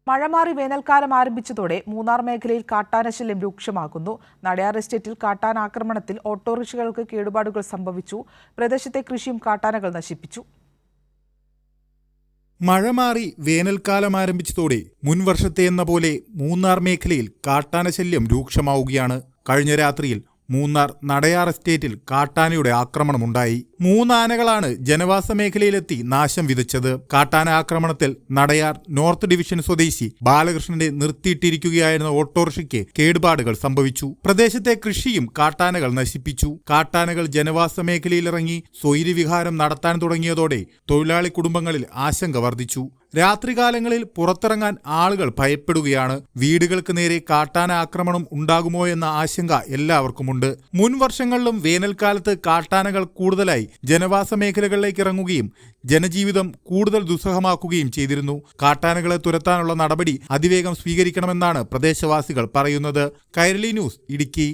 മഴ മാറി വേനൽക്കാലം ആരംഭിച്ചതോടെ മൂന്നാർ മേഖലയിൽ കാട്ടാനശല്യം രൂക്ഷമാകുന്നു. നടയാർ എസ്റ്റേറ്റിൽ കാട്ടാനാക്രമണത്തിൽ ഓട്ടോറിക്ഷകൾക്ക് കേടുപാടുകൾ സംഭവിച്ചു. പ്രദേശത്തെ കൃഷിയും കാട്ടാനകൾ നശിപ്പിച്ചു. മഴ മാറി വേനൽക്കാലം ആരംഭിച്ചതോടെ മുൻവർഷത്തെയെന്ന പോലെ മൂന്നാർ മേഖലയിൽ കാട്ടാനശല്യം രൂക്ഷമാവുകയാണ്. കഴിഞ്ഞ രാത്രിയിൽ മൂന്നാർ നടയാർ എസ്റ്റേറ്റിൽ കാട്ടാനയുടെ ആക്രമണമുണ്ടായി. 3 ആനകളാണ് ജനവാസ മേഖലയിലെത്തി നാശം വിതച്ചത്. കാട്ടാന ആക്രമണത്തിൽ നടയാർ നോർത്ത് ഡിവിഷൻ സ്വദേശി ബാലകൃഷ്ണന്റെ നിർത്തിയിട്ടിരിക്കുകയായിരുന്ന ഓട്ടോറിക്ഷയ്ക്ക് കേടുപാടുകൾ സംഭവിച്ചു. പ്രദേശത്തെ കൃഷിയും കാട്ടാനകൾ നശിപ്പിച്ചു. കാട്ടാനകൾ ജനവാസ മേഖലയിലിറങ്ങി സ്വൈര്യവിഹാരം നടത്താൻ തുടങ്ങിയതോടെ തൊഴിലാളി കുടുംബങ്ങളിൽ ആശങ്ക വർദ്ധിച്ചു. രാത്രികാലങ്ങളിൽ പുറത്തിറങ്ങാൻ ആളുകൾ ഭയപ്പെടുകയാണ്. വീടുകൾക്ക് നേരെ കാട്ടാന ആക്രമണം ഉണ്ടാകുമോ എന്ന ആശങ്ക എല്ലാവർക്കുമുണ്ട്. മുൻ വർഷങ്ങളിലും വേനൽക്കാലത്ത് കാട്ടാനകൾ കൂടുതലായി ജനവാസ മേഖലകളിലേക്ക് ഇറങ്ങുകയും ജനജീവിതം കൂടുതൽ ദുസ്സഹമാക്കുകയും ചെയ്തിരുന്നു. കാട്ടാനകളെ തുരത്താനുള്ള നടപടി അതിവേഗം സ്വീകരിക്കണമെന്നാണ് പ്രദേശവാസികൾ പറയുന്നത്. കൈരളി ന്യൂസ്, ഇടുക്കി.